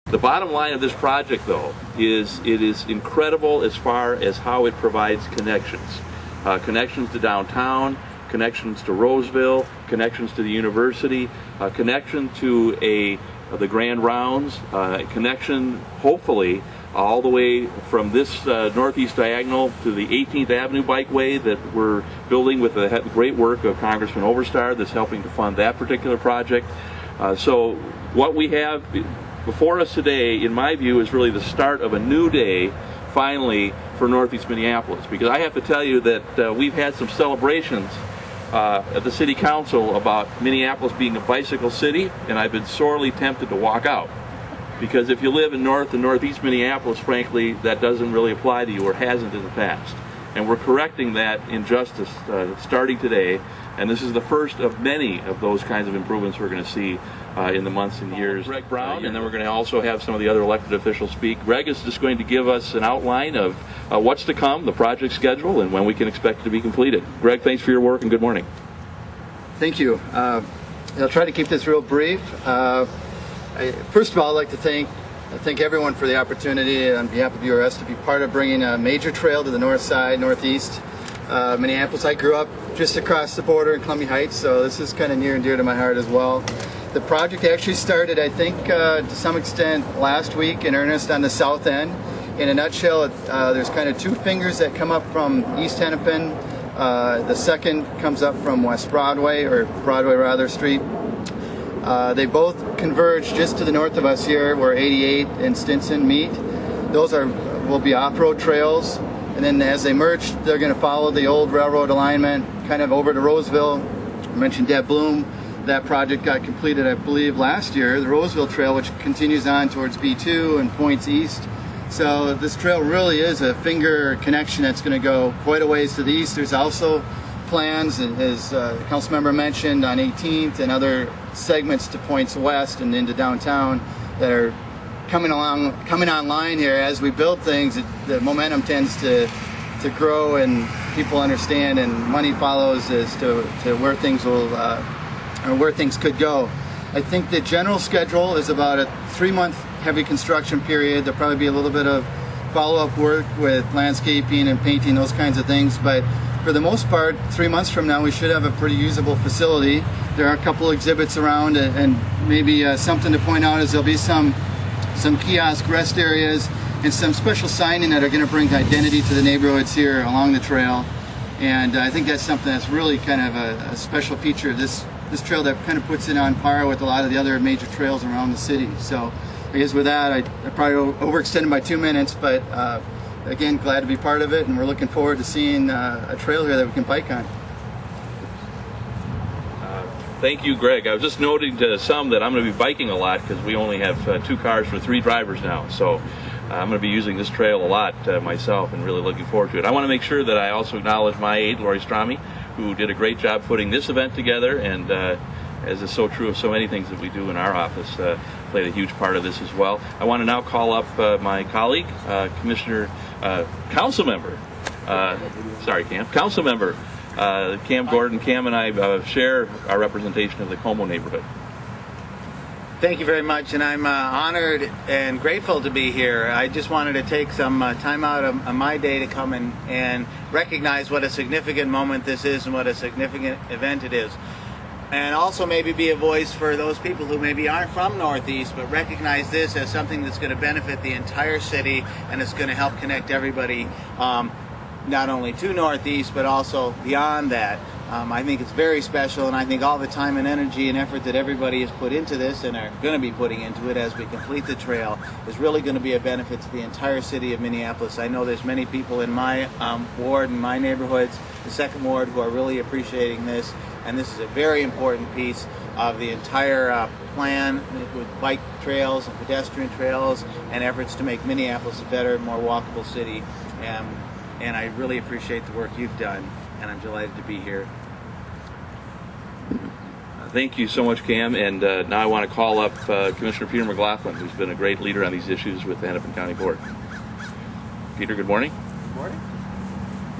The bottom line of this project, though, is it is incredible as far as how it provides connections. Connections to downtown, connections to Roseville, connections to the university, connection to the Grand Rounds, connection, hopefully, all the way from this northeast diagonal to the 18th Avenue bikeway that we're building with the great work of Congressman Overstar that's helping to fund that particular project. So what we have before us today, in my view, is really the start of a new day, finally, for Northeast Minneapolis. Because I have to tell you that we've had some celebrations at the City Council about Minneapolis being a bicycle city, and I've been sorely tempted to walk out. Because if you live in North and Northeast Minneapolis, frankly, that doesn't really apply to you, or hasn't in the past. And we're correcting that injustice starting today, and this is the first of many of those kinds of improvements we're going to see in the months and years. Greg Brown, and then we're going to also have some of the other elected officials speak. Greg is just going to give us an outline of what's to come, the project schedule, and when we can expect it to be completed. Greg, thanks for your work, and good morning. Thank you. I'll try to keep this real brief. First of all, I'd like to thank everyone for the opportunity on behalf of URS to be part of bringing a major trail to the north side, northeast Minneapolis. I grew up just across the border in Columbia Heights, so this is kind of near and dear to my heart as well. The project actually started, I think, to some extent last week in earnest on the south end. In a nutshell, there's kind of two fingers that come up from East Hennepin. The second comes up from West Broadway, or Broadway rather, Street. They both converge just to the north of us here, where 88 and Stinson meet. Those will be off-road trails, and then as they merge, they're going to follow the old railroad alignment, kind of over to Roseville. I mentioned Deb Bloom. That project got completed, I believe, last year. The Roseville Trail, which continues on towards B2 and points east. So this trail really is a finger connection that's going to go quite a ways to the east. There's also plans, as the council member mentioned, on 18th and other segments to points west and into downtown that are coming online here. As we build things, the momentum tends to grow, and people understand, and money follows as to where things will or where things could go. I think the general schedule is about a 3-month heavy construction period. There'll probably be a little bit of follow-up work with landscaping and painting, those kinds of things, but for the most part, 3 months from now, we should have a pretty usable facility. There are a couple exhibits around, and maybe something to point out is there'll be some kiosk rest areas and some special signing that are going to bring identity to the neighborhoods here along the trail. And I think that's something that's really kind of a special feature of this trail that kind of puts it on par with a lot of the other major trails around the city. So I guess with that, I probably overextended by 2 minutes, but again, glad to be part of it, and we're looking forward to seeing a trail here that we can bike on. Thank you, Greg. I was just noting to some that I'm going to be biking a lot because we only have 2 cars for 3 drivers now. So I'm going to be using this trail a lot myself, and really looking forward to it. I want to make sure that I also acknowledge my aide, Lori Strami, who did a great job putting this event together, and as is so true of so many things that we do in our office, played a huge part of this as well. I want to now call up my colleague, Councilmember Cam Gordon. Cam and I share our representation of the Como neighborhood. Thank you very much, and I'm honored and grateful to be here. I just wanted to take some time out of my day to come and recognize what a significant moment this is and what a significant event it is. And also maybe be a voice for those people who maybe aren't from Northeast, but recognize this as something that's going to benefit the entire city, and it's going to help connect everybody, not only to Northeast, but also beyond that. I think it's very special, and I think all the time and energy and effort that everybody has put into this and are going to be putting into it as we complete the trail is really going to be a benefit to the entire city of Minneapolis. I know there's many people in my ward and my neighborhoods, the 2nd Ward, who are really appreciating this, and this is a very important piece of the entire plan with bike trails and pedestrian trails and efforts to make Minneapolis a better, more walkable city. And I really appreciate the work you've done, and I'm delighted to be here. Thank you so much, Cam. And now I want to call up Commissioner Peter McLaughlin, who's been a great leader on these issues with the Hennepin County Board. Peter, good morning. Good morning.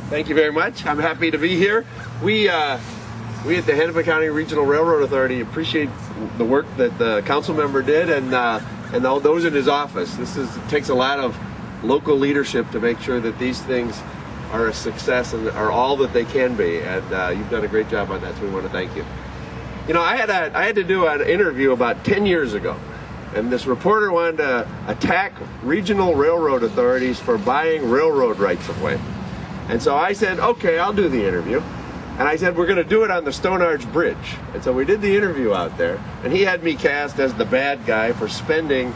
Thank you very much. I'm happy to be here. We at the Hennepin County Regional Railroad Authority appreciate the work that the council member did, and and those in his office. It takes a lot of local leadership to make sure that these things are a success and are all that they can be, and you've done a great job on that, so we want to thank you. You know, I had to do an interview about 10 years ago, and this reporter wanted to attack regional railroad authorities for buying railroad rights-of-way. And so I said, okay, I'll do the interview. And I said, we're going to do it on the Stone Arch Bridge. And so we did the interview out there, and he had me cast as the bad guy for spending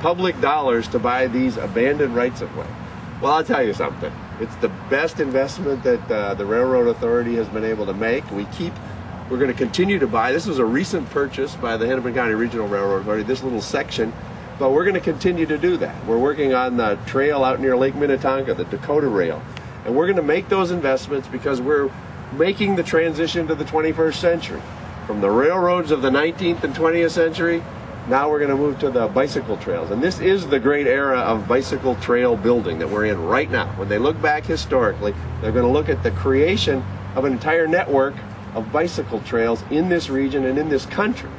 public dollars to buy these abandoned rights-of-way. Well, I'll tell you something. It's the best investment that the Railroad Authority has been able to make. We're going to continue to buy. This was a recent purchase by the Hennepin County Regional Railroad Authority, this little section, but we're going to continue to do that. We're working on the trail out near Lake Minnetonka, the Dakota Rail. And we're going to make those investments because we're making the transition to the 21st century. From the railroads of the 19th and 20th century, now we're going to move to the bicycle trails. And this is the great era of bicycle trail building that we're in right now. When they look back historically, they're going to look at the creation of an entire network of bicycle trails in this region and in this country.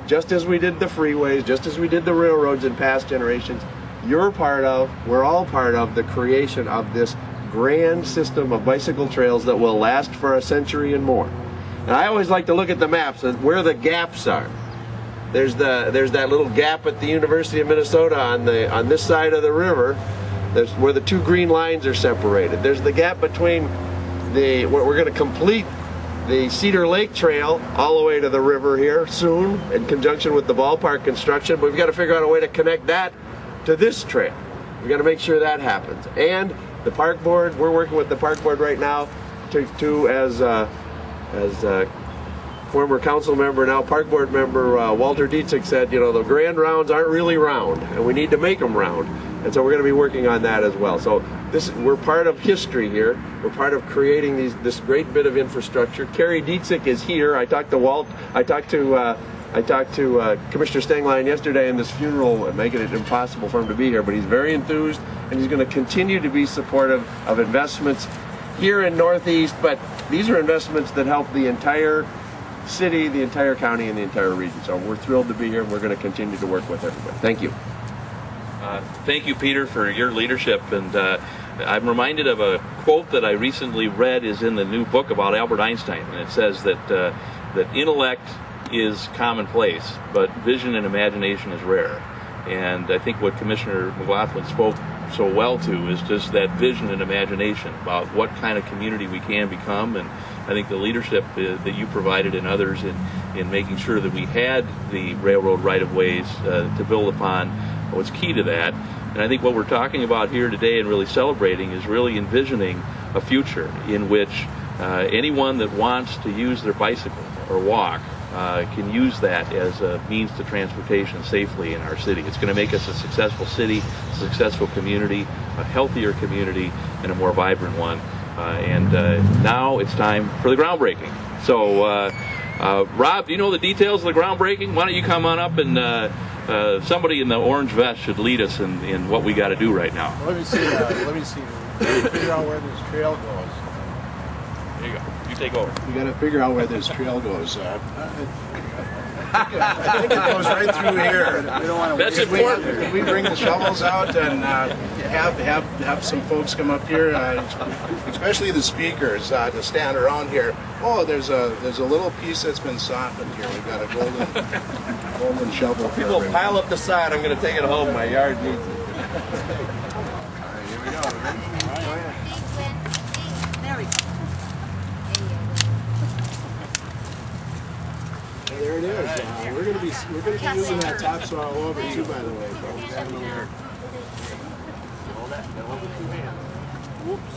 Just as we did the freeways, just as we did the railroads in past generations, we're all part of the creation of this grand system of bicycle trails that will last for a century and more. And I always like to look at the maps and where the gaps are. There's that little gap at the University of Minnesota on this side of the river. There's where the two green lines are separated. There's the gap between where we're going to complete the Cedar Lake Trail all the way to the river here soon in conjunction with the ballpark construction, but we've got to figure out a way to connect that to this trail. We've got to make sure that happens. And the park board, we're working with the park board right now as former council member, now park board member Walter Dietzig said, you know, the grand rounds aren't really round, and we need to make them round. And so we're going to be working on that as well. So we're part of history here. We're part of creating this great bit of infrastructure. Kerry Dietzig is here. I talked to Commissioner Stenglein yesterday in this funeral, making it impossible for him to be here, but he's very enthused, and he's going to continue to be supportive of investments here in Northeast, but these are investments that help the entire city, the entire county, and the entire region. So we're thrilled to be here, and we're going to continue to work with everybody. Thank you. Thank you, Peter, for your leadership. And I'm reminded of a quote that I recently read is in the new book about Albert Einstein, and it says that intellect is commonplace, but vision and imagination is rare. And I think what Commissioner McLaughlin spoke so well to is just that vision and imagination about what kind of community we can become. And I think the leadership that you provided and others in making sure that we had the railroad right-of-ways to build upon was key to that. And I think what we're talking about here today and really celebrating is really envisioning a future in which anyone that wants to use their bicycle or walk can use that as a means to transportation safely in our city. It's going to make us a successful city, a successful community, a healthier community, and a more vibrant one. And now it's time for the groundbreaking. So, Rob, do you know the details of the groundbreaking? Why don't you come on up and somebody in the orange vest should lead us in what we got to do right now. Let me see. Figure out where this trail goes. There you go. You take over. You got to figure out where this trail goes. I think it goes right through here. We don't want to. That's important. If we bring the shovels out and have some folks come up here, especially the speakers, to stand around here. Oh, there's a little piece that's been softened here. We've got a golden shovel. People pile up the side. I'm going to take it home. My yard needs it. All right, here we go. There we go. There it is. We're going to be using that topsoil over too, by the way, folks. Hold that. Hold with 2 hands. Whoops.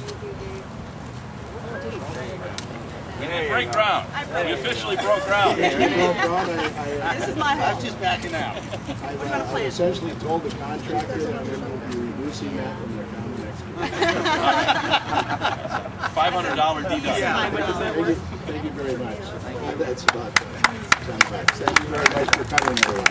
We did break ground. We officially broke ground. This is my home. I'm just backing out. I've essentially told the contractor that I'm going to be reducing that when they're down next week. $500 deduction. Thank you very much. That's about it. Thank you very much for coming, everyone.